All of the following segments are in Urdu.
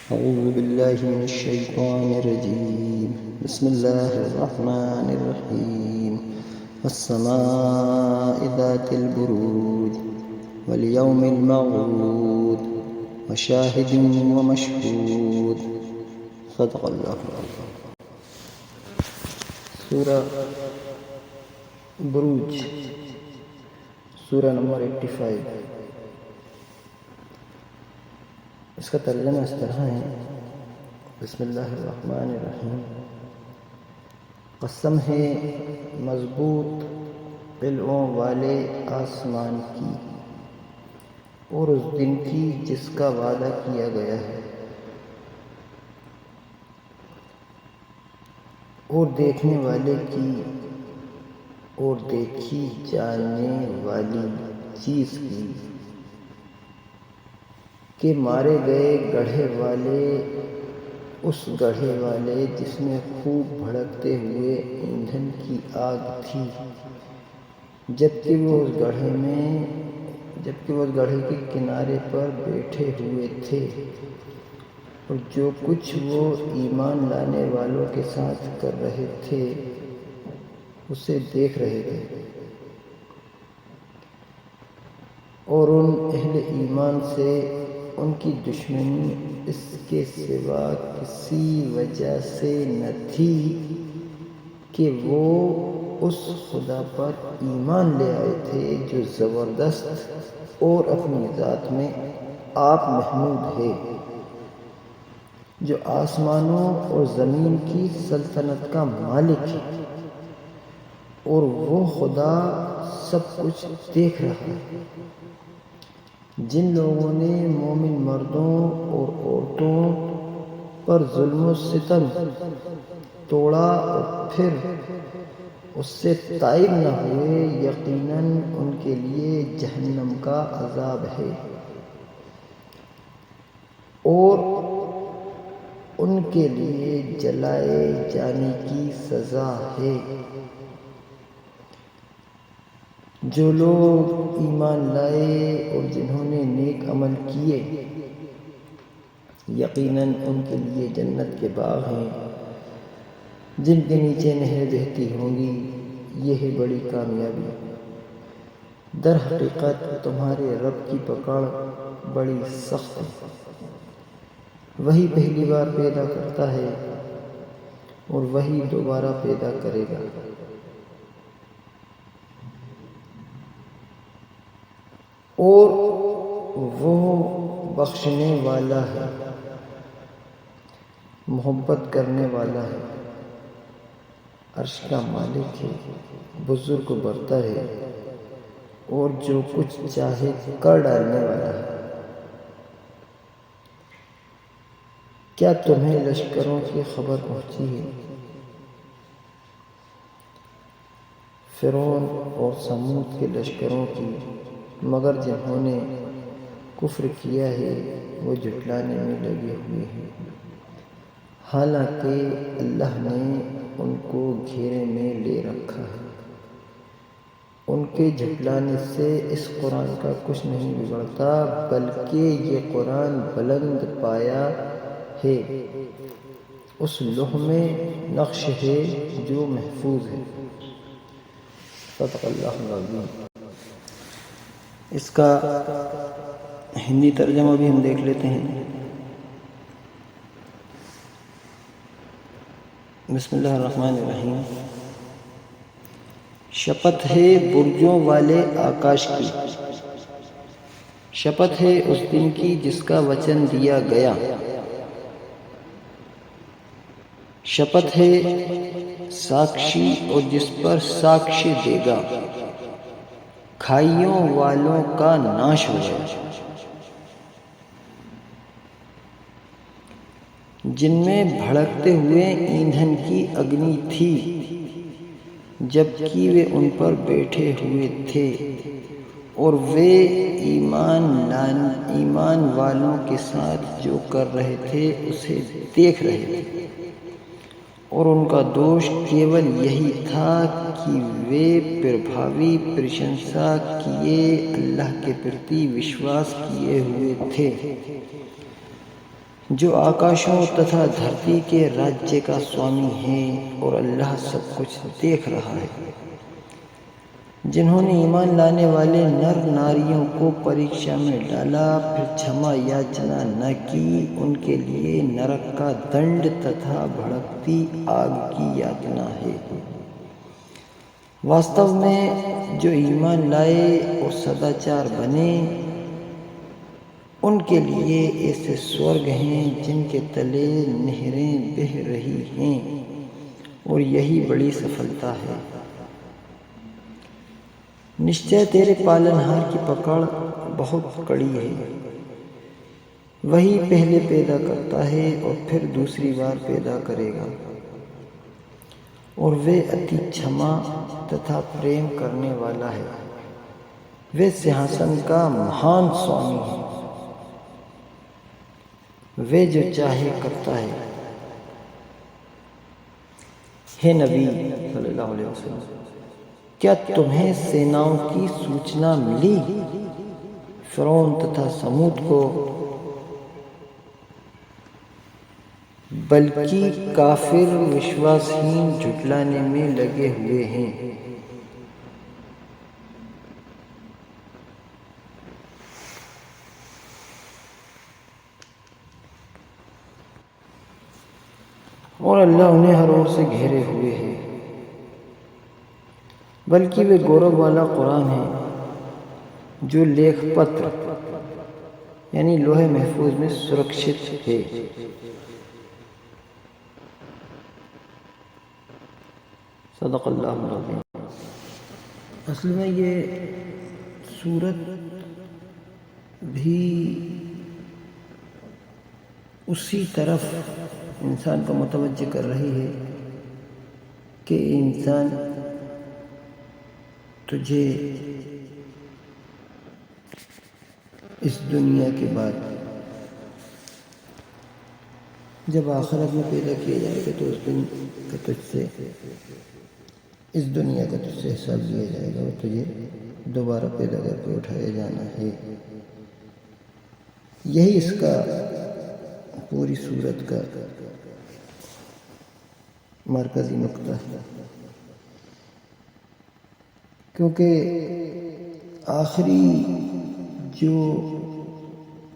أعوذ بالله من الشيطان الرجيم بسم الله الرحمن الرحيم والسماء ذات البروج واليوم الموعود وشاهد ومشهود صدق اللہ العظیم۔ سورہ بروج، سورہ نمبر 85۔ اس کا ترجمہ اس طرح ہے: بسم اللہ الرحمن الرحیم۔ قسم ہے مضبوط قلعوں والے آسمان کی اور اس دن کی جس کا وعدہ کیا گیا ہے، اور دیکھنے والے کی اور دیکھی جانے والی چیز کی، کہ مارے گئے گڑھے والے اس گڑھے والے جس میں خوب بھڑکتے ہوئے ایندھن کی آگ تھی، جبکہ وہ اس گڑھے کے کنارے پر بیٹھے ہوئے تھے، اور جو کچھ وہ ایمان لانے والوں کے ساتھ کر رہے تھے اسے دیکھ رہے تھے، اور ان اہل ایمان سے ان کی دشمنی اس کے سوا کسی وجہ سے نہ تھی کہ وہ اس خدا پر ایمان لے آئے تھے جو زبردست اور اپنی ذات میں آپ محمود ہے، جو آسمانوں اور زمین کی سلطنت کا مالک ہے، اور وہ خدا سب کچھ دیکھ رہا ہے۔ جن لوگوں نے مومن مردوں اور عورتوں پر ظلم و ستم توڑا اور پھر اس سے تائب نہ ہوئے، یقیناً ان کے لیے جہنم کا عذاب ہے، اور ان کے لیے جلائے جانے کی سزا ہے۔ جو لوگ ایمان لائے اور جنہوں نے نیک عمل کیے، یقیناً ان کے لیے جنت کے باغ ہیں جن کے نیچے نہریں بہتی ہوں گی، یہ ہے بڑی کامیابی۔ در حقیقت تمہارے رب کی پکڑ بڑی سخت ہے، وہی پہلی بار پیدا کرتا ہے اور وہی دوبارہ پیدا کرے گا، اور وہ بخشنے والا ہے، محبت کرنے والا ہے، عرش کا مالک ہے، بزرگ و برتر ہے، اور جو کچھ چاہے کر ڈالنے والا ہے۔ کیا تمہیں لشکروں کی خبر پہنچی ہے؟ فرعون اور ثمود کے لشکروں کی، مگر جنہوں نے کفر کیا ہے وہ جھٹلانے میں لگے ہوئے ہیں، حالانکہ اللہ نے ان کو گھیرے میں لے رکھا ہے۔ ان کے جھٹلانے سے اس قرآن کا کچھ نہیں بگڑتا، بلکہ یہ قرآن بلند پایا ہے، اس لوح میں نقش ہے جو محفوظ ہے۔ صدق اللہ العظیم۔ اس کا ہندی ترجمہ بھی ہم دیکھ لیتے ہیں۔ بسم اللہ الرحمن الرحیم۔ شپت ہے برجوں والے آکاش کی، شپت ہے اس دن کی جس کا وچن دیا گیا، شپت ہے ساکشی اور جس پر ساکشی دے گا، کھائیوں والوں کا ناش ہو جائے، جن میں بھڑکتے ہوئے ایندھن کی اگنی تھی، جبکہ وہ ان پر بیٹھے ہوئے تھے، اور وہ ایمان والوں کے ساتھ جو کر رہے تھے اسے دیکھ رہے تھے، اور ان کا دوش کیول یہی تھا کہ وہ پربھاوی پرشنسا کیے اللہ کے پرتی وشواس کیے ہوئے تھے۔ جو آکاشوں تتھا دھرتی کے راجیہ کا سوامی ہے اور اللہ سب کچھ دیکھ رہا ہے، جنہوں نے ایمان لانے والے نر ناریوں کو پریکشا میں ڈالا پھر چھما یاچنا نہ کی، ان کے لیے نرک کا دنڈ تتھا بھڑکتی آگ کی یاتنا ہے۔ واستو میں جو ایمان لائے اور سداچار بنے، ان کے لیے ایسے سورگ ہیں جن کے تلے نہریں بہہ رہی ہیں، اور یہی بڑی سفلتا ہے۔ نشچے تیرے پالنہار کی پکڑ بہت کڑی ہے، وہی پہلے پیدا کرتا ہے اور پھر دوسری بار پیدا کرے گا، اور وہ اتی چھما تتھا پریم کرنے والا ہے، وہ سنہاسن کا مہان سوامی ہے، وہ جو چاہے کرتا ہے۔ ہے نبی صلی اللہ علیہ وسلم، کیا تمہیں سیناؤں کی سوچنا ملی؟ فرعون تتھا سمود کو، بلکہ کافر وشواسہین جھٹلانے میں لگے ہوئے ہیں۔ اور اللہ انہیں ہر اور سے گھیرے ہوئے ہے، بلکہ وہ گورو والا قرآن ہے جو لیکھ پتر یعنی لوح محفوظ میں سرکشت ہے۔ صدق اللہ العظیم۔ اصل میں یہ سورت بھی اسی طرف انسان کو متوجہ کر رہی ہے کہ انسان تجھے اس دنیا کے بعد جب آخرت میں پیدا کیا جائے گا تو اس دن کا تجھ سے اس دنیا کا تجھ سے حساب لیا جائے گا، اور تجھے دوبارہ پیدا کر کے اٹھایا جانا ہے۔ یہی اس کا پوری صورت کا مرکزی نقطہ ہے، کیونکہ آخری جو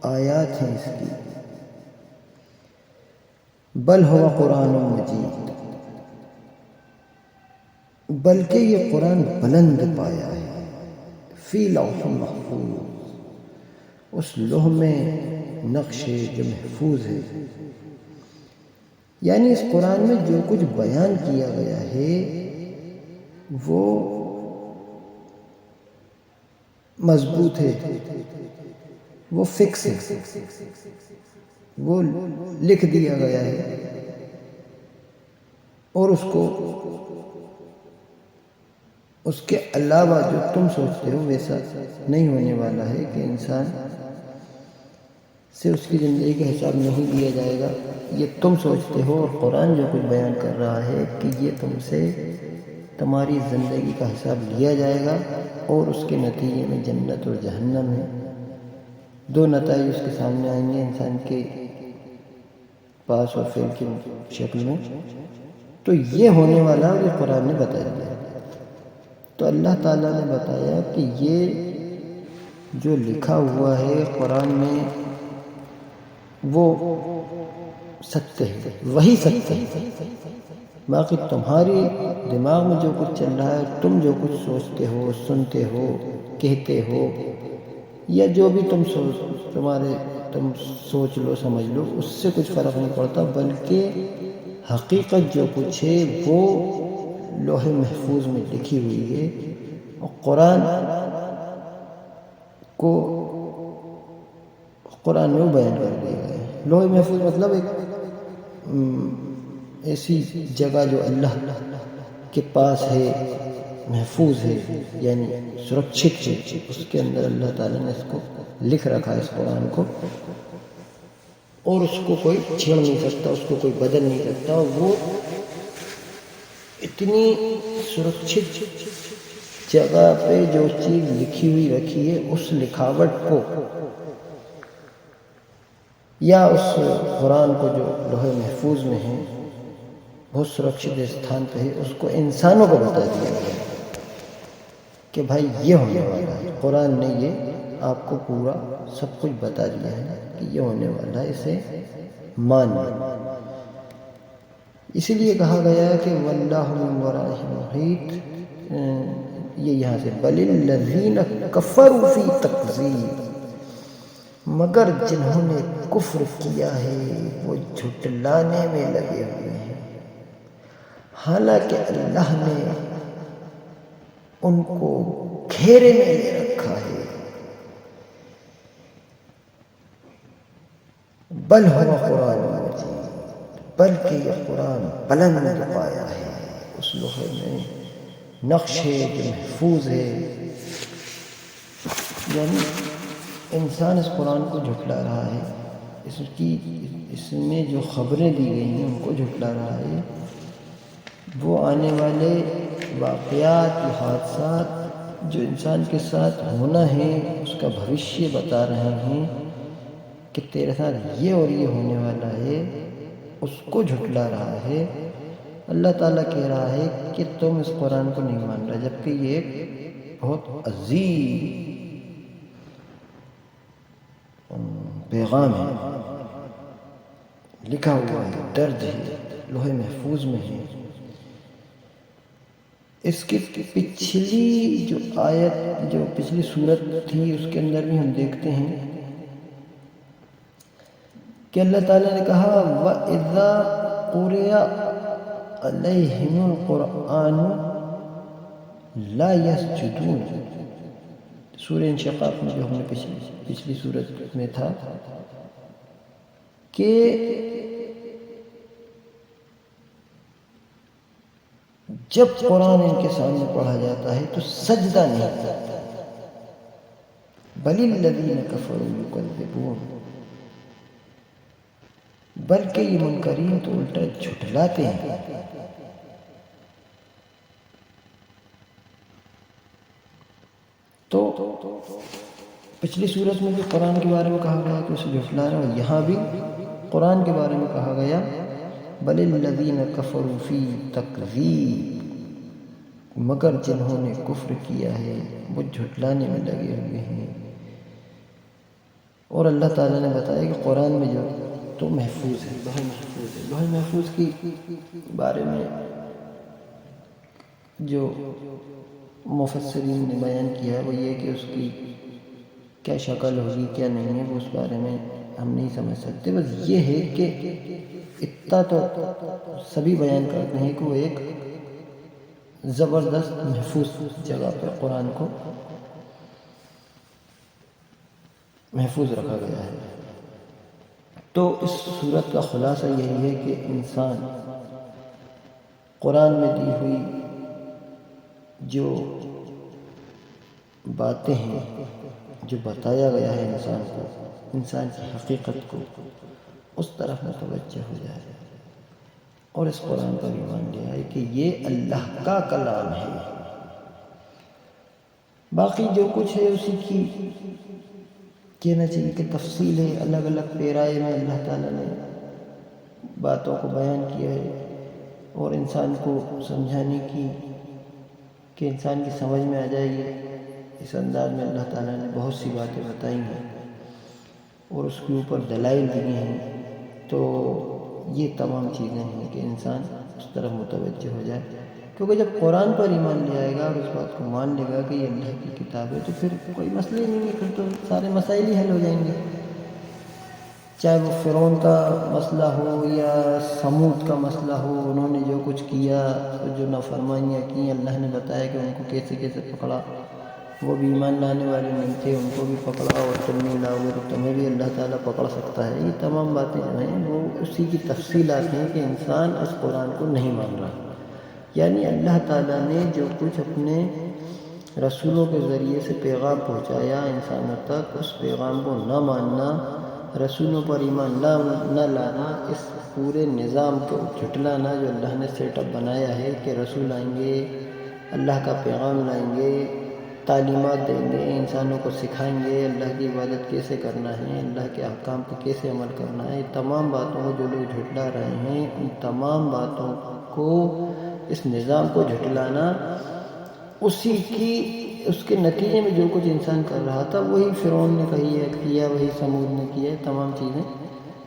آیات ہیں اس کی، بل ہوا قرآن مجید، بلکہ یہ قرآن بلند پایا ہے، فی لوح محفوظ، اس لوح میں نقش ہے جو محفوظ ہے، یعنی اس قرآن میں جو کچھ بیان کیا گیا ہے وہ مضبوط ہے، وہ فکس ہے، وہ لکھ دیا گیا ہے، اور اس کے علاوہ جو تم سوچتے ہو ویسا نہیں ہونے والا ہے کہ انسان سے اس کی زندگی کا حساب نہیں لیا جائے گا، یہ تم سوچتے ہو، اور قرآن جو کچھ بیان کر رہا ہے کہ یہ تم سے تمہاری زندگی کا حساب لیا جائے گا، اور اس کے نتیجے میں جنت اور جہنم ہے، دو نتائج اس کے سامنے آئیں گے انسان کے پاس اور فعل کی شکل میں، تو یہ ہونے والا اور یہ قرآن نے بتا دیا۔ تو اللہ تعالیٰ نے بتایا کہ یہ جو لکھا ہوا ہے قرآن میں وہ سچ ہے، وہی سچ ہے، باقی تمہاری دماغ میں جو کچھ چل رہا ہے، تم جو کچھ سوچتے ہو، سنتے ہو، کہتے ہو، یا جو بھی تم سوچ لو سمجھ لو، اس سے کچھ فرق نہیں پڑتا، بلکہ حقیقت جو کچھ ہے وہ لوح محفوظ میں لکھی ہوئی ہے، اور قرآن میں وہ بیان کر دیا گیا ہے۔ لوح محفوظ مطلب ایک ایسی جگہ جو اللہ کے پاس ہے، محفوظ ہے، یعنی سرکشت ہے، اس کے اندر اللہ تعالیٰ نے اس کو لکھ رکھا ہے، اس قرآن کو، اور اس کو کوئی چھیڑ نہیں سکتا، اس کو کوئی بدل نہیں سکتا۔ وہ اتنی سرکشت جگہ پہ جو چیز لکھی ہوئی رکھی ہے، اس لکھاوٹ کو یا اس قرآن کو جو لوح محفوظ میں ہے بہت سرکشت استھان پہ ہے، اس کو انسانوں کو بتا دیا گیا کہ بھائی یہ ہونے والا ہے۔ قرآن نے یہ آپ کو پورا سب کچھ بتا دیا ہے کہ یہ ہونے والا ہے، اسے مان لو۔ اسی لیے کہا گیا کہ واللہ من ورائہم محیط، یہ یہاں سے بل الذین کفروا فی تکذیب، مگر جنہوں نے کفر کیا ہے وہ جھٹلانے میں لگے ہوئے ہیں، حالانکہ اللہ نے ان کو گھیرے میں لے رکھا ہے۔ بل ہوا قرآن مجید، بلکہ یہ قرآن بلند پایا ہے، اس لوح میں نقش ہے جو محفوظ ہے۔ یعنی انسان اس قرآن کو جھٹلا رہا ہے، اس میں جو خبریں دی گئی ہیں ان کو جھٹلا رہا ہے، وہ آنے والے واقعات یا حادثات جو انسان کے ساتھ ہونا ہے اس کا بھوشیہ بتا رہے ہیں کہ تیرے ساتھ یہ اور یہ ہونے والا ہے، اس کو جھٹلا رہا ہے۔ اللہ تعالیٰ کہہ رہا ہے کہ تم اس قرآن کو نہیں مان رہا، جبکہ یہ ایک بہت عظیم پیغام ہے، لکھا ہوا ہے، درج ہے، لوح محفوظ میں ہے۔ اس کی پچھلی جو آیت، جو پچھلی صورت تھی، اس کے اندر بھی ہم دیکھتے ہیں کہ اللہ تعالیٰ نے کہا وَإِذَا قُرِئَ عَلَيْهِمُ الْقُرْآنُ لَا يَسْجُدُونَ، سورہ انشقاق میں جو ہم نے پچھلی صورت میں تھا کہ جب قرآن ان کے سامنے پڑھا جاتا ہے تو سجدہ نہیں کرتا، بَلِ الَّذِينَ كَفَرُوا يُكَذِّبُونَ، بلکہ یہ منکرین تو الٹا جھٹلاتے ہیں۔ تو پچھلی صورت میں بھی قرآن کے بارے میں کہا گیا کہ اسے جھٹلا رہا ہے، یہاں بھی قرآن کے بارے میں کہا گیا بل الذین کفروا فی تکذیب، مگر جنہوں نے کفر کیا ہے وہ جھٹلانے میں لگے ہوئے ہیں۔ اور اللہ تعالیٰ نے بتایا کہ قرآن میں جو تو محفوظ ہے، لوح محفوظ ہے۔ لوح محفوظ کی بارے میں جو مفسرین نے بیان کیا ہے وہ یہ کہ اس کی کیا شکل ہوگی کیا نہیں ہے، وہ اس بارے میں ہم نہیں سمجھ سکتے۔ بس یہ ہے کہ اتنا تو سبھی بیان کرتے ہیں کہ وہ ایک زبردست محفوظ جگہ پر قرآن کو محفوظ رکھا گیا ہے۔ تو اس صورت کا خلاصہ یہی ہے کہ انسان قرآن میں دی ہوئی جو باتیں ہیں، جو بتایا گیا ہے انسان کو، انسان کی حقیقت کو، اس طرف متوجہ ہو جائے اور اس قرآن پر ایمان لے آئے کہ یہ اللہ کا کلام ہے۔ باقی جو کچھ ہے اسی کی کہنا چاہیے کہ تفصیل ہے، الگ الگ پیرائے میں اللہ تعالیٰ نے باتوں کو بیان کیا ہے اور انسان کو سمجھانے کی کہ انسان کی سمجھ میں آ جائے گی، اس انداز میں اللہ تعالیٰ نے بہت سی باتیں بتائی ہیں اور اس کے اوپر دلائل دی ہیں۔ تو یہ تمام چیزیں ہیں کہ انسان اس طرف متوجہ ہو جائے، کیونکہ جب قرآن پر ایمان لے آئے گا اور اس بات کو مان لے گا کہ یہ اللہ کی کتاب ہے تو پھر کوئی مسئلہ ہی نہیں ہے، پھر تو سارے مسائل ہی حل ہو جائیں گے، چاہے وہ فرعون کا مسئلہ ہو یا سمود کا مسئلہ ہو۔ انہوں نے جو کچھ کیا، جو نافرمانیاں کی، اللہ نے بتایا کہ ان کو کیسے کیسے پکڑا، وہ بھی ایمان لانے والے نہیں تھے، ان کو بھی پکڑا، اور تم نہیں لاؤ گے تو تمہیں بھی اللہ تعالیٰ پکڑ سکتا ہے۔ یہ تمام باتیں جو ہیں وہ اسی کی تفصیلات ہیں کہ انسان اس قرآن کو نہیں مان رہا، یعنی اللہ تعالیٰ نے جو کچھ اپنے رسولوں کے ذریعے سے پیغام پہنچایا انسانوں تک، اس پیغام کو نہ ماننا، رسولوں پر ایمان نہ لانا، اس پورے نظام کو جھٹلانا جو اللہ نے سیٹ اپ بنایا ہے کہ رسول آئیں گے، اللہ کا پیغام لائیں گے، تعلیمات دیں گے، انسانوں کو سکھائیں گے اللہ کی عبادت کیسے کرنا ہے، اللہ کے احکام پہ کیسے عمل کرنا ہے۔ تمام باتوں کو جو لوگ جھٹلا رہے ہیں، ان تمام باتوں کو، اس نظام کو جھٹلانا، اس کے نتیجے میں جو کچھ انسان کر رہا تھا وہی فرعون نے کیا، وہی سمود نے کیا، تمام چیزیں۔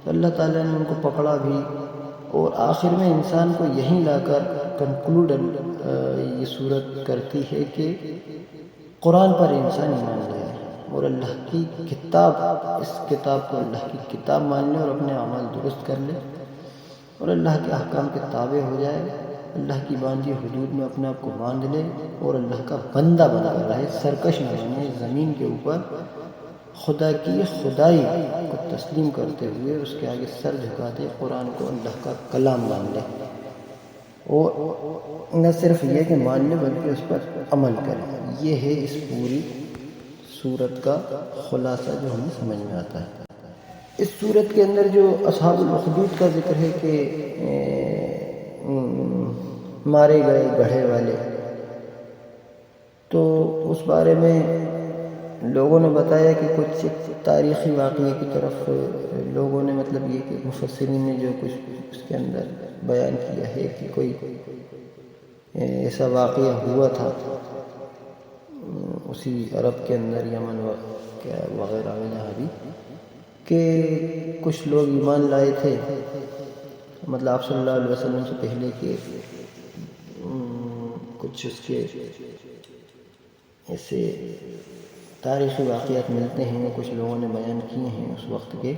تو اللہ تعالیٰ نے ان کو پکڑا بھی، اور آخر میں انسان کو یہیں لا کر کنکلوڈ یہ صورت کرتی ہے کہ قرآن پر انسان ایمان لائے اور اللہ کی کتاب، اس کتاب کو اللہ کی کتاب مان لے اور اپنے اعمال درست کر لے اور اللہ کے احکام کے تابع ہو جائے، اللہ کی باندھی حدود میں اپنے آپ کو باندھ لے اور اللہ کا بندہ بن کر رہے، سرکش نہ بنے، زمین کے اوپر خدا کی خدائی کو تسلیم کرتے ہوئے اس کے آگے سر جھکا دے، قرآن کو اللہ کا کلام مان لے، اور نہ صرف یہ کہ مان لے بلکہ اس پر عمل کرے۔ یہ ہے اس پوری سورت کا خلاصہ جو ہمیں سمجھ میں آتا ہے۔ اس سورت کے اندر جو اصحاب الاخدود کا ذکر ہے کہ مارے گئے گڑھے والے، تو اس بارے میں لوگوں نے بتایا کہ کچھ تاریخی واقعے کی طرف لوگوں نے، مطلب یہ کہ مفسرین نے جو کچھ اس کے اندر بیان کیا ہے کہ کوئی ایسا واقعہ ہوا تھا اسی عرب کے اندر، یمن وغیرہ میں جہاں بھی، کہ کچھ لوگ ایمان لائے تھے، مطلب آپ صلی اللہ علیہ وسلم سے پہلے کے کچھ اس کے ایسے تاریخی واقعات ملتے ہیں، کچھ لوگوں نے بیان کیے ہیں اس وقت کے،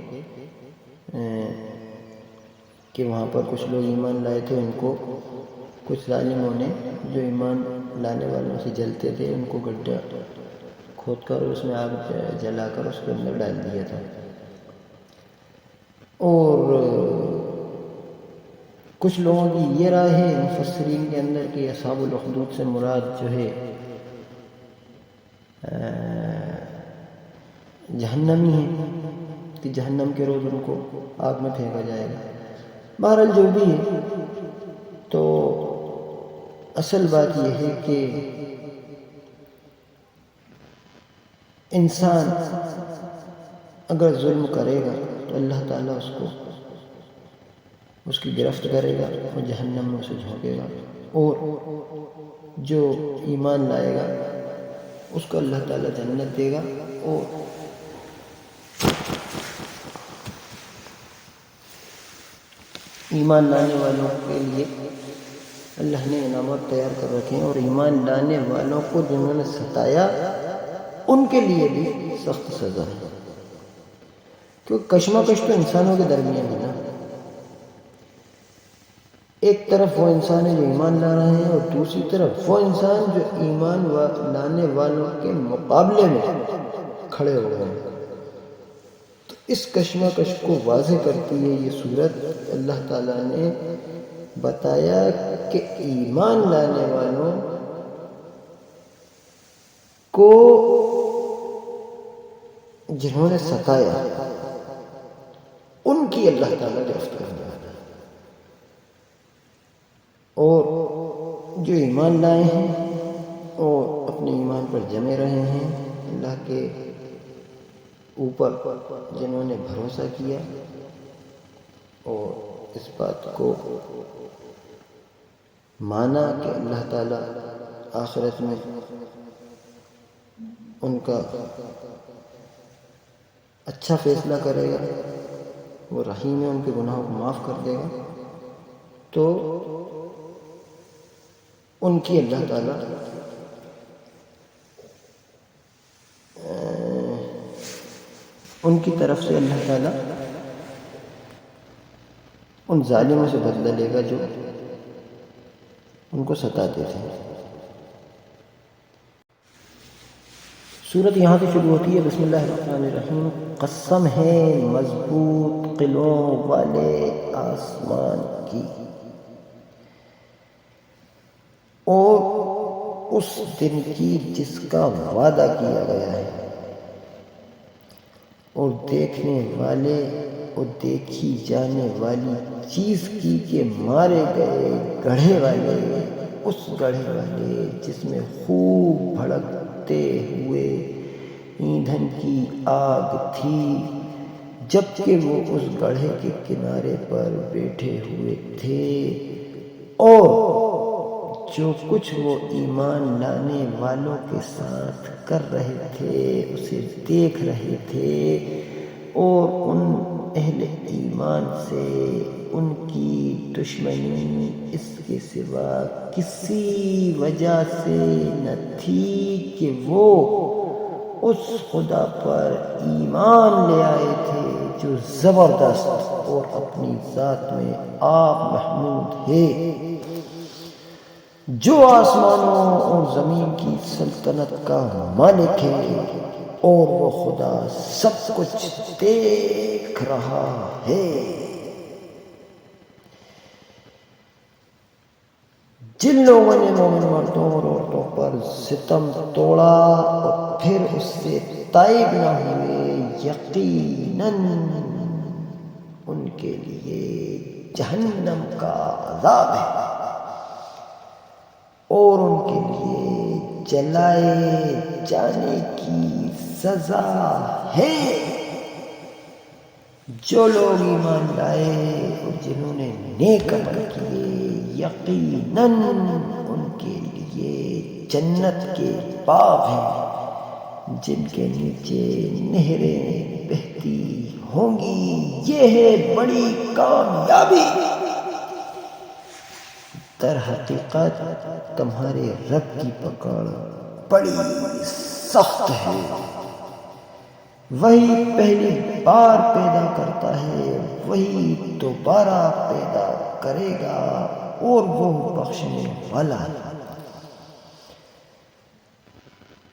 کہ وہاں پر کچھ لوگ ایمان لائے تھے، ان کو کچھ ظالموں نے جو ایمان لانے والوں سے جلتے تھے ان کو گڈھا کھود کر اس میں آگ جلا کر اس کے اندر ڈال دیا تھا۔ اور کچھ لوگوں کی یہ رائے ہے مفسرین کے اندر کہ اصحاب الاخدود سے مراد جو ہے جہنمی ہے، کہ جہنم کے روز ان کو آگ میں پھینکا جائے گا۔ بہرحال جو بھی ہے، تو اصل بات یہ ہے کہ انسان اگر ظلم کرے گا تو اللہ تعالیٰ اس کی گرفت کرے گا اور جہنم میں اسے جھونکے گا، اور جو ایمان لائے گا اس کو اللہ تعالیٰ جنت دے گا، اور ایمان لانے والوں کے لیے اللہ نے انعامات تیار کر رکھے ہیں، اور ایمان لانے والوں کو جنہوں نے ستایا ان کے لیے بھی سخت سزا ہے، کیونکہ کشمکش تو انسانوں کے درمیان ہے نا۔ ایک طرف وہ انسان ہے جو ایمان لا رہے ہیں، اور دوسری طرف وہ انسان جو ایمان لانے والوں کے مقابلے میں کھڑے ہو گئے ہیں۔ تو اس کشمکش کو واضح کرتی ہے یہ سورت۔ اللہ تعالیٰ نے بتایا کہ ایمان لانے والوں کو جنہوں نے ستایا ان کی اللہ تعالیٰ گرفت کرنے والا ہے، اور جو ایمان لائے ہیں اور اپنے ایمان پر جمے رہے ہیں، اللہ کے اوپر جنہوں نے بھروسہ کیا اور اس بات کو مانا کہ اللہ تعالیٰ آخرت میں ان کا اچھا فیصلہ کرے گا، وہ رحیم ہے، ان کے گناہوں کو معاف کر دے گا، تو ان کی اللہ تعالیٰ ان کی طرف سے اللہ تعالیٰ ان ظالموں سے بدلہ لے گا جو ان کو ستاتے تھے۔ سورت یہاں سے شروع ہوتی ہے، بسم اللہ الرحمن الرحیم۔ قسم ہے مضبوط قلعوں والے آسمان کی اور اس دن کی جس کا وعدہ کیا گیا ہے، اور دیکھنے والے اور دیکھی جانے والی چیز کی کہ مارے گئے گڑھے والے، اس گڑھے والے جس میں خوب بھڑک بڑھتے ہوئے ایندھن کی آگ تھی، جبکہ وہ اس گڑھے کے کنارے پر بیٹھے ہوئے تھے اور جو کچھ وہ ایمان لانے والوں کے ساتھ کر رہے تھے اسے دیکھ رہے تھے، اور ان اہل ایمان سے ان کی دشمنی اس کے سوا کسی وجہ سے نہ تھی کہ وہ اس خدا پر ایمان لے آئے تھے جو زبردست اور اپنی ذات میں آپ محمود ہے، جو آسمانوں اور زمین کی سلطنت کا مالک ہے، اور وہ خدا سب کچھ دیکھ رہا ہے۔ جن لوگوں نے مومن مردوں اور عورتوں پر ستم توڑا اور پھر اس سے تائب نہ ہوئے، یقیناً ان کے لیے جہنم کا عذاب ہے اور ان کے لیے جلائے جانے کی سزا ہے۔ جو لوگ ایمان لائے اور جنہوں نے نیک عمل کیے، یقیناً ان کے لیے جنت کے باغ ہیں جن کے نیچے نہریں بہتی ہوں گی، یہ ہے بڑی کامیابی۔ در حقیقت تمہارے رب کی پکڑ بڑی سخت ہے، وہی پہلی بار پیدا کرتا ہے، وہی دوبارہ پیدا کرے گا، اور وہ بخشنے والا ہے۔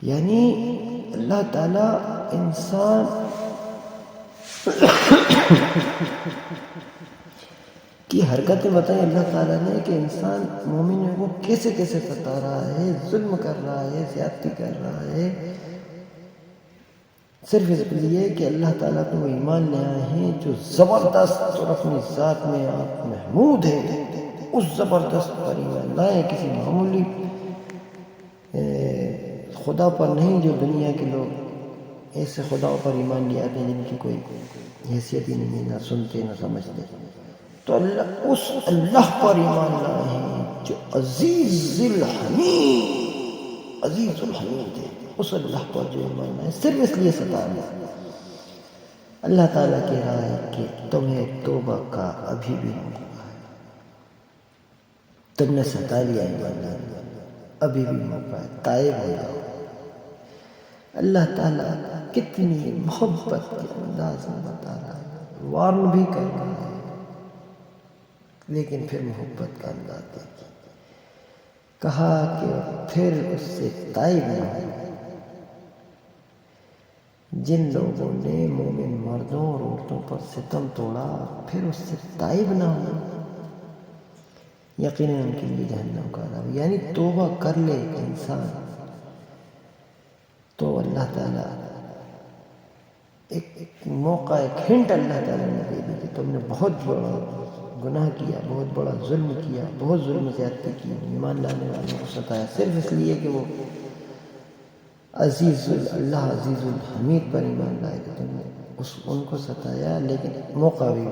یعنی اللہ تعالیٰ انسان کی حرکتیں بتائیں اللہ تعالیٰ نے کہ انسان مومن کو کیسے کیسے ستا رہا ہے، ظلم کر رہا ہے، زیادتی کر رہا ہے، صرف اس لیے کہ اللہ تعالیٰ کو وہ ایمان لے آئے ہیں جو زبردست اور اپنی ذات میں آپ محمود ہے، اس زبردست پر ایمان لائیں، کسی معمولی خدا پر نہیں جو دنیا کے لوگ ایسے خداؤں پر ایمان لے آتے ہیں جن کی کوئی حیثیت ہی نہیں ہے، نہ سنتے نہ سمجھتے، تو اس اللہ پر ایمان لائے ہیں جو عزیز الحمید ہے، اس اللہ پر جو ایمان لائے صرف اس لیے ستا رہا۔ اللہ تعالیٰ کہہ رہا ہے کہ تمہیں توبہ کا ابھی بھی موقع ہے، تم نے ستا لیا ایمان لانے، ابھی بھی موقع ہے، تائب ہو جاؤ۔ اللہ تعالیٰ کتنی محبت کے انداز میں بتا رہا ہے، وارن بھی کر رہا ہے، لیکن پھر محبت کا انداز دیکھیے، کہا کہ پھر اس سے تائب نہ ہو۔ جن لوگوں نے مومن مردوں اور عورتوں پر ستم توڑا پھر اس سے تائب نہ ہو، یقیناً ان کے لیے جہنم کا عذاب۔ یعنی توبہ کر لے انسان تو اللہ تعالیٰ ایک موقع، ایک ہنٹ اللہ تعالیٰ نے دے دی کہ تم نے بہت بڑا گناہ کیا، بہت بڑا ظلم کیا، بہت ظلم زیادتی کی، ایمان لانے والوں کو ستایا صرف اس لیے کہ وہ اللہ عزیز الحمید پر ایمان لائے تھے، تم نے ان کو ستایا، لیکن موقع بھی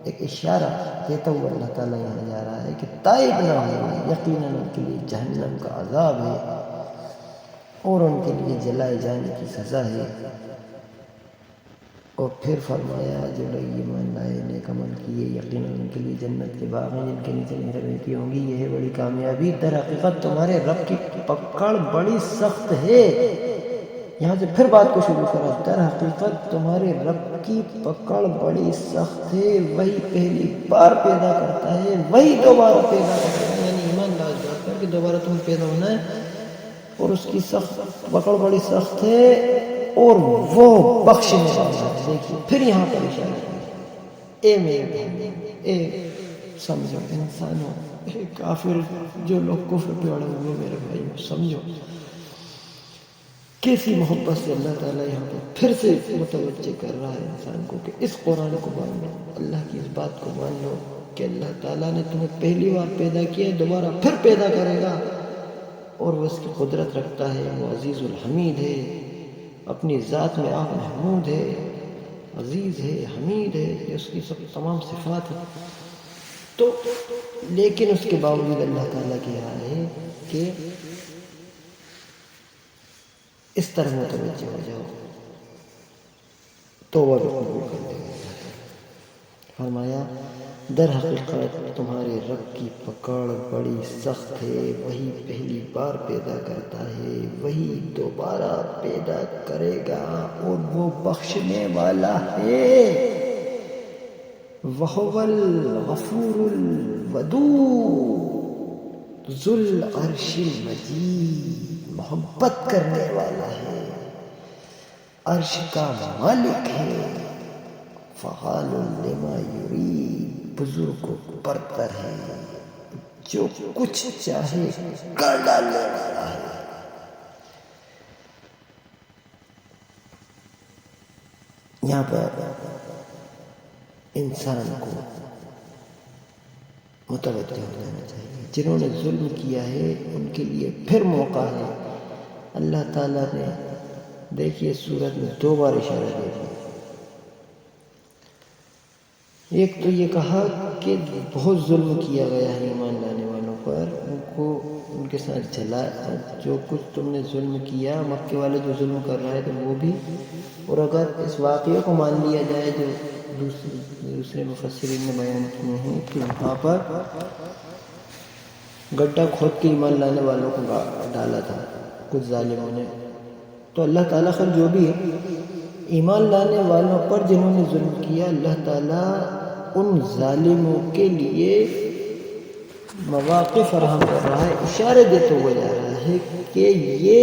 ایک اشارہ دیتا ہوا اللہ تعالیٰ یہاں جا رہا ہے کہ تائب نہ ہو، یقیناً ان کے لیے جہنم کا عذاب ہے اور ان کے لیے جلائے جانے کی سزا ہے۔ اور پھر فرمایا جو لوگ ایمان لائے، نیک عمل کیے، یقیناً ان کے لیے جنت کے باغ ہیں جن کے نیچے نہریں بہتی ہوں گی، یہ ہے بڑی کامیابی۔ در حقیقت تمہارے رب کی پکڑ بڑی سخت ہے۔ یہاں سے پھر بات کو شروع کرا، در حقیقت تمہارے رب کی پکڑ بڑی سخت ہے، وہی پہلی بار پیدا کرتا ہے، وہی دوبارہ پیدا کرتا ہے، یعنی ایمان لا جاتا ہے کہ دوبارہ تمہیں پیدا ہونا ہے، اور اس کی پکڑ بڑی سخت ہے، اور وہ بخشنے والا ہے۔ دیکھیے پھر یہاں پر اشارہ ہے، اے میرے بھائی، اے سمجھو انسانوں، اے کافر جو لوگ کفر پہ اڑے ہوئے میرے بھائی، سمجھو کیسی محبت سے اللہ تعالیٰ یہاں پر پھر سے متوجہ کر رہا ہے انسان کو کہ اس قرآن کو مان لو، اللہ کی اس بات کو مان لو کہ اللہ تعالیٰ نے تمہیں پہلی بار پیدا کیا، دوبارہ پھر پیدا کرے گا، اور وہ اس کی قدرت رکھتا ہے، وہ عزیز الحمید ہے، اپنی ذات میں آپ محمود ہے، عزیز ہے، حمید ہے، یہ اس کی سب تمام صفات ہیں۔ تو لیکن اس کے باوجود اللہ تعالیٰ کہہ رہا ہے کہ اس طرح متوجہ ہو جاؤ، توبہ بھی قبول کر لے گا۔ فرمایا در حقیقت تمہارے رب کی پکڑ بڑی سخت ہے، وہی پہلی بار پیدا کرتا ہے، وہی دوبارہ پیدا کرے گا، اور وہ بخشنے والا ہے، وَهُوَ الْغَفُورُ الْوَدُودُ ذُو الْعَرْشِ الْمَجِيدُ، محبت کرنے والا ہے، عرش کا مالک ہے، فعال لما یرید، بزرگ و برتر ہے، جو کچھ چاہے کر ڈالنے والا ہے۔ یہاں پر انسان کو متوجہ ہو جانا چاہیے، جنہوں نے ظلم کیا ہے ان کے لیے پھر موقع ہے۔ اللہ تعالیٰ نے دیکھیے سورت میں 2 بار اشارہ دے دیا۔ ایک تو یہ کہا کہ بہت ظلم کیا گیا ہے ایمان لانے والوں پر، ان کو ان کے ساتھ جلایا، جو کچھ تم نے ظلم کیا، مکے والے جو ظلم کر رہے تھے وہ بھی، اور اگر اس واقعے کو مان لیا جائے جو دوسرے مفسرین نے بیان کیے ہیں کہ وہاں پر گڈھا کھود کے ایمان لانے والوں کو ڈالا تھا کچھ ظالموں نے، تو اللہ تعالیٰ خیر جو بھی ہے، ایمان لانے والوں پر جنہوں نے ظلم کیا، اللہ تعالیٰ ان ظالموں کے لیے مواقع فراہم کر رہا ہے، اشارے دیتے ہوئے جا رہا ہے کہ یہ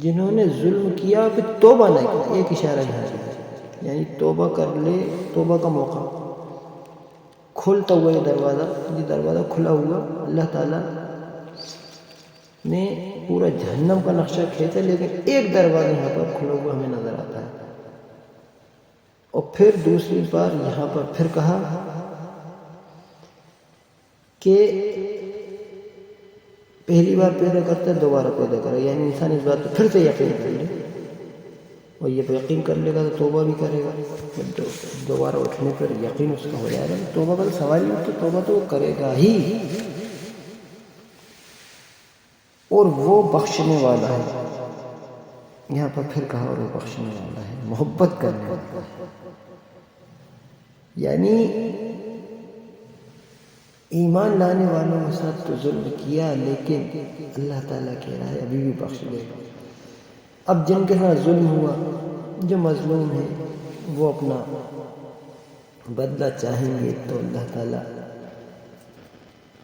جنہوں نے ظلم کیا پھر توبہ نہ کیا، ایک اشارہ یہاں سے، یعنی توبہ کر لے، توبہ کا موقع کھلتا ہوا یہ دروازہ کھلا ہوا، اللہ تعالیٰ نے پورا جہنم کا نقشہ کھینچا، لیکن ایک دروازہ یہاں پر کھلا ہوا ہمیں نظر آتا ہے۔ اور پھر دوسری بار یہاں پر پھر کہا کہ پہلی بار پیدا کرتا ہے دوبارہ پیدا کرے، یعنی انسان اس بات پہ پھر سے یقین کر لے، اور یہ یقین کر لے گا تو توبہ بھی کرے گا، دوبارہ اٹھنے پر یقین اس کا ہو جائے گا، توبہ کا سوال نہیں، تو توبہ تو وہ کرے گا ہی، اور وہ بخشنے والا ہے۔ یہاں پر پھر کہا اور وہ بخشنے والا ہے، محبت کرنے والا ہے، یعنی ایمان لانے والوں کے ساتھ تو ظلم کیا، لیکن اللہ تعالیٰ کہہ رہا ہے ابھی بھی بخش لے گا۔ اب جن کے ساتھ ظلم ہوا، جو مظلوم ہیں، وہ اپنا بدلہ چاہیں گے تو اللہ تعالیٰ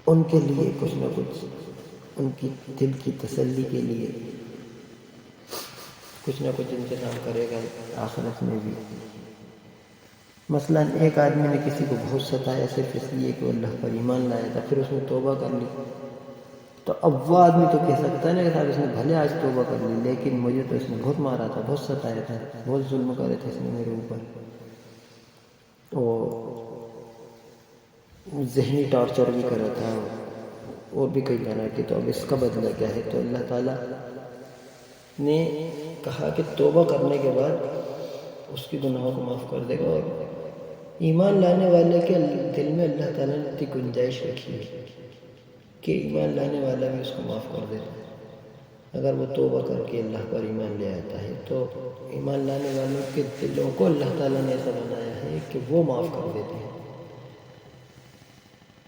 ان کے لیے کچھ نہ کچھ، ان کی دل کی تسلی کے لیے کچھ نہ کچھ انتظام کرے گا آخرت میں بھی۔ مثلا ایک آدمی نے کسی کو بہت ستایا صرف اس لیے کہ وہ اللہ پر ایمان لایا تھا، پھر اس نے توبہ کر لی، تو اب وہ آدمی تو کہہ سکتا ہے نا کہ صاحب اس نے بھلے آج توبہ کر لی، لیکن مجھے تو اس نے بہت مارا تھا، بہت ستایا تھا، بہت ظلم کرے تھے اس نے میرے اوپر، اور ذہنی ٹارچر بھی کرا تھا، اور بھی کئی طرح کی، تو اب اس کا بدلہ کیا ہے؟ تو اللہ تعالیٰ نے کہا کہ توبہ کرنے کے بعد اس کی گناہوں کو معاف کر دے گا، اور ایمان لانے والے کے دل میں اللہ تعالیٰ نے اتنی گنجائش رکھی ہے کہ ایمان لانے والا بھی اس کو معاف کر دیتا ہے، اگر وہ توبہ کر کے اللہ پر ایمان لے آتا ہے، تو ایمان لانے والوں کے دلوں کو اللہ تعالیٰ نے ایسا بنایا ہے کہ وہ معاف کر دیتے ہیں۔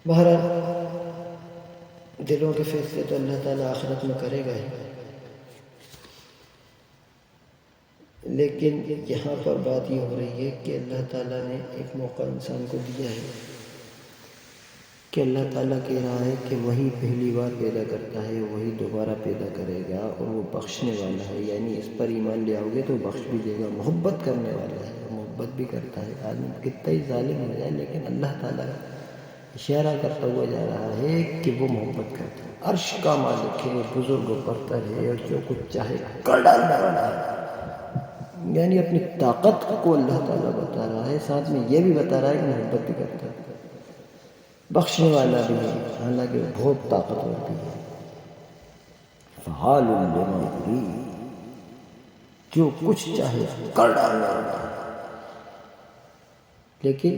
بہرحال دلوں کے فیصلے تو اللہ تعالیٰ آخرت میں کرے گا ہی، لیکن یہاں پر بات یہ ہو رہی ہے کہ اللہ تعالیٰ نے ایک موقع انسان کو دیا ہے کہ اللہ تعالیٰ کہہ رہا ہے کہ وہی پہلی بار پیدا کرتا ہے، وہی دوبارہ پیدا کرے گا، اور وہ بخشنے والا ہے، یعنی اس پر ایمان لے آؤ گے تو بخش بھی دے گا، محبت کرنے والا ہے، محبت بھی کرتا ہے، آدمی کتنا ہی ظالم ہو جائے لیکن اللہ تعالیٰ اشارہ کرتا ہوا جا رہا ہے کہ وہ محبت کرتا ہے، عرش کا مالک ہے، وہ بزرگ و برتر ہے، اور جو کچھ چاہے کر ڈالنے والا ہے، یعنی اپنی طاقت کو اللہ تعالیٰ بتا رہا ہے، ساتھ میں یہ بھی بتا رہا ہے کہ محبت بھی کرتا ہے، بخشنے والا بھی ہے، حالانکہ وہ بہت طاقتور بھی ہے۔ فعال لما یرید، جو کچھ چاہے کر ڈالنا ہوتا ہے. لیکن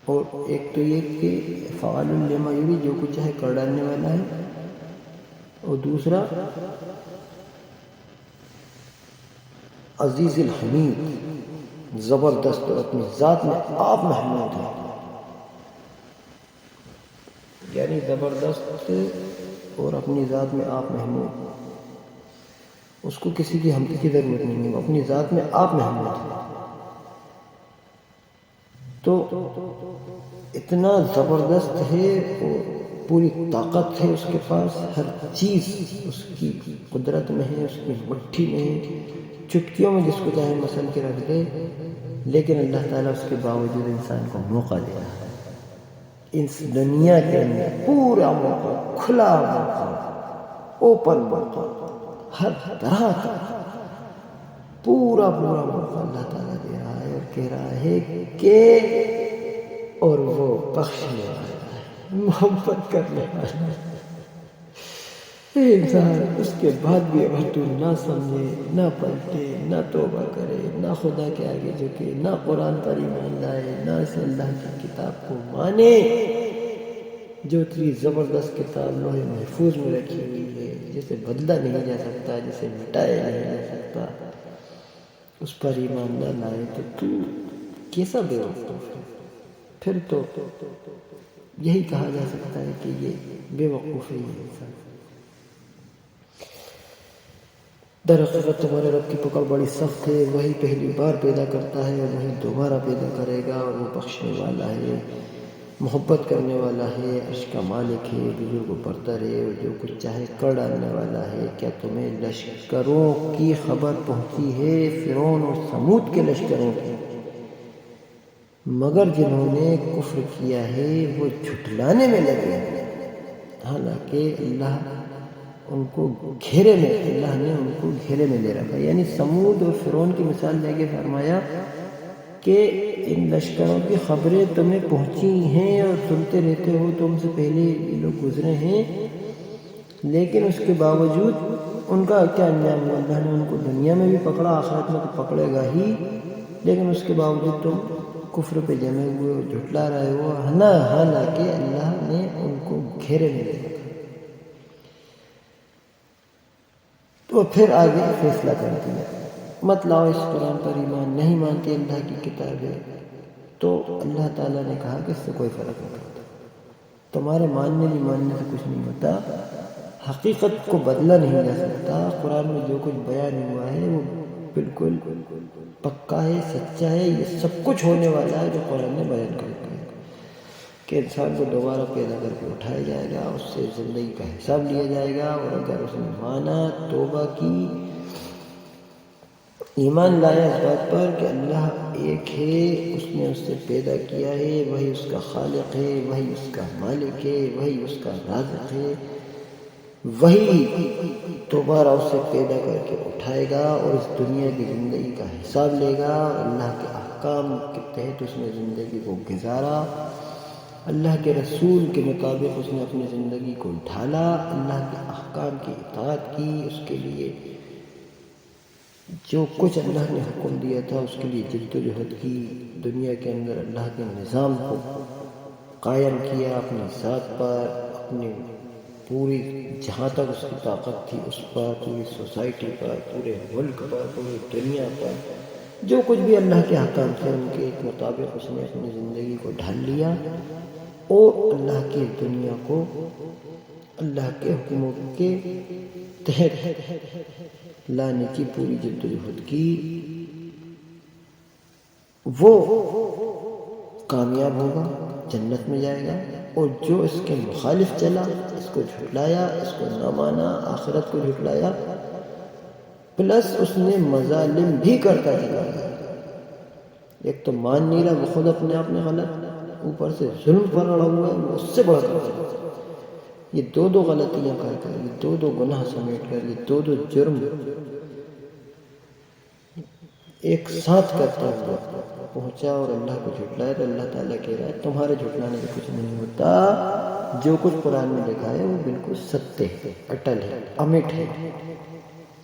اور ایک تو یہ کہ فعال لما یرید جو کچھ چاہے کر ڈالنے والا ہے، اور دوسرا عزیز الحمید، زبردست اور اپنی ذات میں آپ محمود ہے. یعنی زبردست اور اپنی ذات میں آپ محمود، اس کو کسی کی حمد کی ضرورت نہیں ہے، اپنی ذات میں آپ محمود ہے. تو اتنا زبردست ہے اور پوری طاقت ہے اس کے پاس، ہر چیز اس کی قدرت میں ہے، اس کی مٹھی میں ہے، چٹکیوں میں جس کو چاہے مسل کے رکھ دے. لیکن اللہ تعالیٰ اس کے باوجود انسان کو موقع دے رہا ہے. اس دنیا کے اندر پورا موقع، کھلا موقع، اوپن موقع، ہر طرح کا پورا موقع اللہ تعالیٰ دے رہا ہے، اور کہہ رہا ہے کہ اور وہ بخشنے والا ہے، محبت کرنے والا ہے. انسان اس کے بعد بھی اگر تو نہ سمجھے، نہ پلٹے، نہ توبہ کرے، نہ خدا کے آگے جھکے، نہ قرآن پر ایمان لائے، نہ اس اللہ کی کتاب کو مانے جو اتنی زبردست کتاب لوح محفوظ میں رکھی ہوئی ہے، جسے بدلا نہیں جا سکتا، جسے مٹایا نہیں جا سکتا، اس پر ایمان نہ لائے تو کیسا بے وقوف ہے. پھر تو یہی کہا جا سکتا ہے کہ یہ بے وقوف ہے یہ انسان. در حقیقت تمہارے رب کی پکڑ بڑی سخت ہے، وہی پہلی بار پیدا کرتا ہے اور وہی دوبارہ پیدا کرے گا، اور وہ بخشنے والا ہے، محبت کرنے والا ہے، عرش کا مالک ہے، بزرگ و برتر ہے، اور جو کچھ چاہے کر ڈالنے والا ہے. کیا تمہیں لشکروں کی خبر پہنچی ہے؟ فرعون اور ثمود کے لشکروں کی. مگر جنہوں نے کفر کیا ہے وہ جھٹلانے میں لگے ہیں، حالانکہ اللہ ان کو گھیرے میں، اللہ نے ان کو گھیرے میں لے رکھا. یعنی ثمود اور فرعون کی مثال دے کے فرمایا کہ ان لشکروں کی خبریں تمہیں پہنچی ہیں اور سنتے رہتے ہو، تم سے پہلے یہ لوگ گزرے ہیں، لیکن اس کے باوجود ان کا کیا انجام ہوا؟ اللہ نے ان کو دنیا میں بھی پکڑا، آخرت میں تو پکڑے گا ہی، لیکن اس کے باوجود تم کفر پہ جمے ہوئے اور جھٹلا رہے ہو، حالانکہ اللہ نے ان کو گھیرے میں لے رکھا. تو پھر آگے فیصلہ کر دیا، مت لاؤ اس قرآن پر ایمان، نہیں مانتے اللہ کی کتاب ہے. تو اللہ تعالیٰ نے کہا کہ اس سے کوئی فرق نہیں پڑتا، تمہارے ماننے نہیں ماننے سے کچھ نہیں ہوتا، حقیقت کو بدلا نہیں جا سکتا. قرآن میں جو کچھ بیان ہوا ہے وہ بالکل پکا ہے، سچا ہے، یہ سب کچھ ہونے والا ہے جو قرآن نے بیان کر دیا کہ انسان کو دوبارہ پیدا کر کے اٹھایا جائے گا، اس سے زندگی کا حساب لیا جائے گا، اور اگر اس نے مانا، توبہ کی، ایمان لایا اس بات پر کہ اللہ ایک ہے، اس نے اس سے پیدا کیا ہے، وہی اس کا خالق ہے، وہی اس کا مالک ہے، وہی اس کا رازق ہے، وہی دوبارہ اسے پیدا کر کے اٹھائے گا اور اس دنیا کی زندگی کا حساب لے گا. اللہ کے احکام کے تحت اس نے زندگی کو گزارا، اللہ کے رسول کے مطابق اس نے اپنی زندگی کو ڈھالا، اللہ کے احکام کی اطاعت کی، اس کے لیے جو کچھ اللہ نے حکم دیا تھا اس کے لیے جد و جہد کی، دنیا کے اندر اللہ کے نظام کو قائم کیا، اپنی ذات پر، اپنی پوری جہاں تک اس کی طاقت تھی اس پر، پوری سوسائٹی پر، پورے ملک پر، پوری دنیا پر، جو کچھ بھی اللہ کے حکام تھے ان کے مطابق اس نے اپنی زندگی کو ڈھال لیا، اور اللہ کی دنیا کو اللہ کے حکموں کے تحت لانے کی پوری جد و جہد کی. وہ کامیاب ہوگا، جنت میں جائے گا، اور جو اس کے مخالف چلا، اس کو جھٹلایا، اس کو نہ مانا، آخرت کو جھٹلایا، پلس اس نے مظالم بھی کرتا چلا گیا. ایک تو مان نہیں رہا، وہ خود اپنے آپ میں غلط، اوپر سے ظلم پر اڑا ہوا ہے، وہ اس سے بڑھ کر یہ دو غلطیاں کر کر، یہ دو گناہ سمیٹ کر، یہ دو جرم ایک ساتھ کرتا ہوا پہنچا اور اللہ کو جھٹلایا تو اللہ تعالیٰ کہہ رہا ہے تمہارے جھٹلانے سے کچھ نہیں ہوتا، جو کچھ قرآن میں لکھا ہے وہ بالکل ستیہ ہے، اٹل ہے، امٹ ہے۔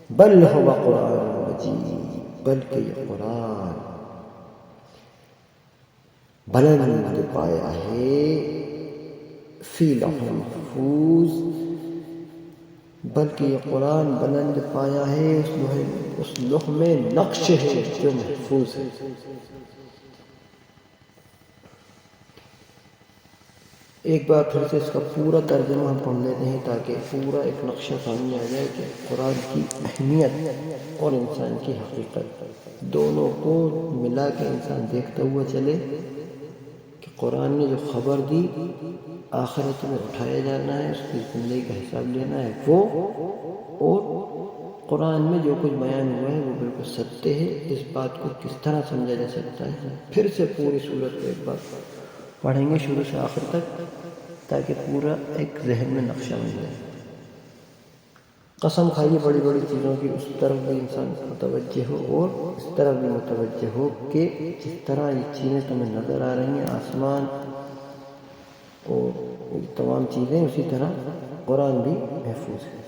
بل ہوا قرآن مجید، بلکہ یہ قرآن بلند پایا ہے فی لوح محفوظ، بلکہ یہ قرآن بلند پایا ہے اس لوح میں نقش ہے جو محفوظ ہے۔ ایک بار پھر سے اس کا پورا ترجمہ ہم پڑھ لیتے ہیں تاکہ پورا ایک نقشہ سامنے آ جائے کہ قرآن کی اہمیت اور انسان کی حقیقت دونوں کو ملا کے انسان دیکھتا ہوا چلے کہ قرآن نے جو خبر دی آخرت میں اٹھایا جانا ہے، اس کی زندگی کا حساب لینا ہے وہ، اور قرآن میں جو کچھ بیان ہوا ہے وہ بالکل ستیہ ہے۔ اس بات کو کس طرح سمجھا جا سکتا ہے، پھر سے پوری صورت کو ایک بار پڑھیں گے شروع سے آخر تک تاکہ پورا ایک ذہن میں نقشہ بن جائے۔ قسم کھائیے بڑی بڑی چیزوں کی اس طرف بھی انسان متوجہ ہو اور اس طرف بھی متوجہ ہو کہ جس طرح یہ چیزیں تمہیں نظر آ رہی ہیں، آسمان اور تمام چیزیں، اسی طرح قرآن بھی محفوظ ہے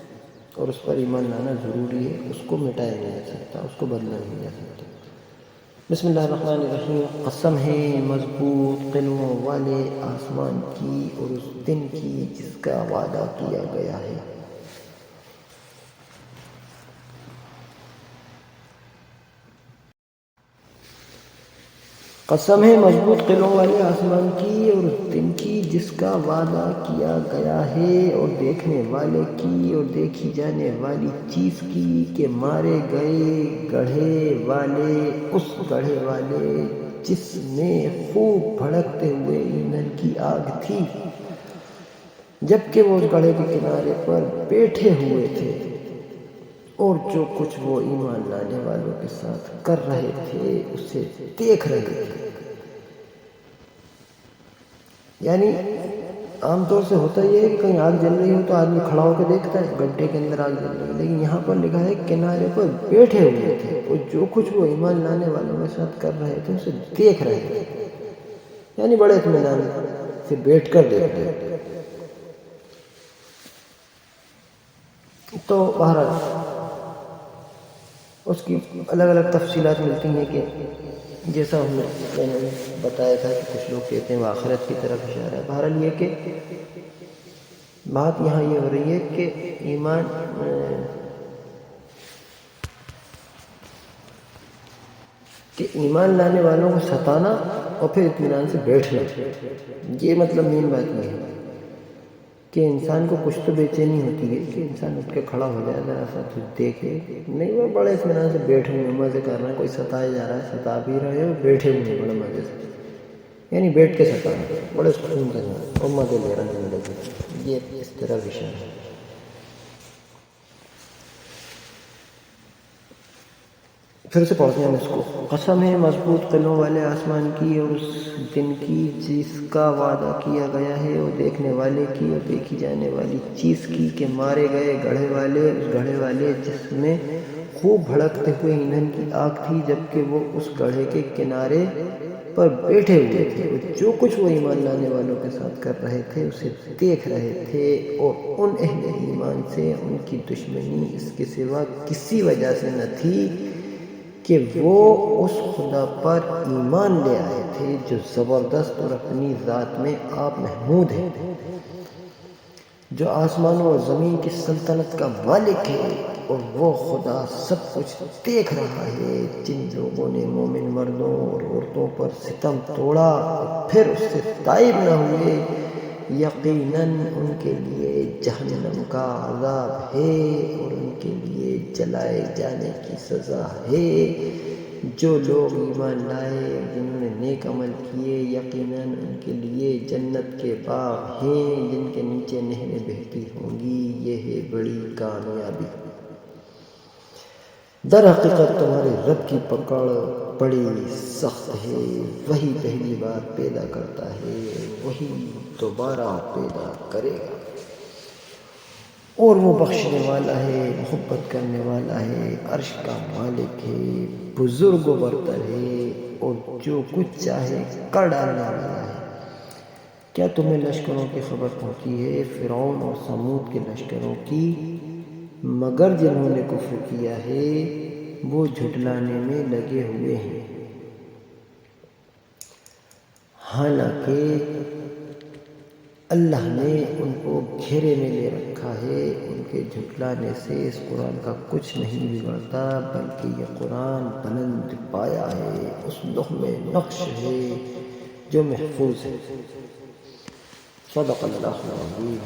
اور اس پر ایمان لانا ضروری ہے، اس کو مٹایا نہیں جا سکتا، اس کو بدلا نہیں جا سکتا۔ بسم اللہ الرحمن الرحیم۔ قسم ہے مضبوط قلعوں والے آسمان کی اور اس دن کی جس کا وعدہ کیا گیا ہے۔ قسم ہے مضبوط قلعوں والے آسمان کی اور اس دن کی جس کا وعدہ کیا گیا ہے، اور دیکھنے والے کی اور دیکھی جانے والی چیز کی کہ مارے گئے گڑھے والے اس گڑھے والے جس میں خوب بھڑکتے ہوئے ایندھن کی آگ تھی، جبکہ وہ اس گڑھے کے کنارے پر بیٹھے ہوئے تھے، اور جو کچھ وہ ایمان لانے والوں کے ساتھ کر رہے تھے اسے دیکھ رہے تھے۔ یعنی عام طور سے ہوتا یہ ہے کہ کہیں آگ جل رہی ہو تو آدمی کھڑا ہو کے دیکھتا ہے گڈھے کے اندر آگ جل رہی ہے، لیکن یہاں پر لکھا ہے کنارے پر بیٹھے ہوئے تھے اور جو کچھ وہ ایمان لانے والوں کے ساتھ کر رہے تھے اسے دیکھ رہے تھے، یعنی بڑے اطمینان سے بیٹھ کر دیکھ رہے تھے۔ تو بہرحال اس کی الگ الگ تفصیلات ملتی ہیں کہ جیسا میں نے بتایا تھا کہ کچھ لوگ کہتے ہیں وہ آخرت کی طرف اشارہ ہے۔ بہرحال یہ کہ بات یہاں یہ ہو رہی ہے کہ ایمان لانے والوں کو ستانا اور پھر اطمینان سے بیٹھنا، یہ مطلب مین بات یہ ہے کہ انسان کو کچھ تو بے چینی ہوتی ہے کہ انسان اٹھ کے کھڑا ہو جائے، ذرا سا دیکھے، نہیں وہ بڑے اطمینان سے بیٹھے ہوئے مزے کر رہے ہیں، کوئی ستایا جا رہا ہے ستا بھی رہے ہو، بیٹھے ہوئے ہیں بڑے مزے سے، یعنی بیٹھ کے ستانا، بڑے سکون کے ساتھ اور مزے لے رہے ہیں زندگی، یہ اس طرح وشا ہے۔ پھر سے پڑھتے ہیں اس کو۔ قسم ہے مضبوط قلعوں والے آسمان کی اور اس دن کی جس کا وعدہ کیا گیا ہے، اور دیکھنے والے کی اور دیکھی جانے والی چیز کی کہ مارے گئے گڑھے والے اس گڑھے والے جس میں خوب بھڑکتے ہوئے ایندھن کی آگ تھی، جبکہ وہ اس گڑھے کے کنارے پر بیٹھے ہوئے تھے، اور جو کچھ وہ ایمان لانے والوں کے ساتھ کر رہے تھے اسے دیکھ رہے تھے، اور ان اہل ایمان سے ان کی دشمنی اس کے سوا کسی وجہ سے نہ تھی کہ وہ اس خدا پر ایمان لے آئے تھے جو زبردست اور اپنی ذات میں آپ محمود ہے، جو آسمانوں اور زمین کی سلطنت کا مالک ہے، اور وہ خدا سب کچھ دیکھ رہا ہے۔ جن لوگوں نے مومن مردوں اور عورتوں پر ستم توڑا اور پھر اس سے تائب نہ ہوئے، یقیناً ان کے لیے جہنم کا عذاب ہے اور ان کے لیے جلائے جانے کی سزا ہے۔ جو لوگ ایمان لائے اور جنہوں نے نیک عمل کیے، یقیناً ان کے لیے جنت کے باغ ہیں جن کے نیچے نہریں بہتی ہوں گی، یہ ہے بڑی کامیابی۔ در حقیقت تمہارے رب کی پکڑ بڑی سخت ہے، وہی پہلی بار پیدا کرتا ہے، وہی دوبارہ پیدا کرے گا۔ اور وہ بخشنے والا ہے، محبت کرنے والا ہے، عرش کا مالک ہے، بزرگ و برتر ہے، اور جو کچھ چاہے کر ڈالنے والا ہے۔ کیا تمہیں لشکروں کی خبر پہنچی ہے، فرعون اور سمود کے لشکروں کی؟ مگر جنہوں نے کفر کیا ہے وہ جھٹلانے میں لگے ہوئے ہیں، حالانکہ اللہ نے ان کو گھیرے میں لے رکھا ہے۔ ان کے جھٹلانے سے اس قرآن کا کچھ نہیں بگڑتا، بلکہ یہ قرآن بلند پایا ہے، اس لوح میں نقش ہے جو محفوظ ہے۔ صدق اللہ العظیم۔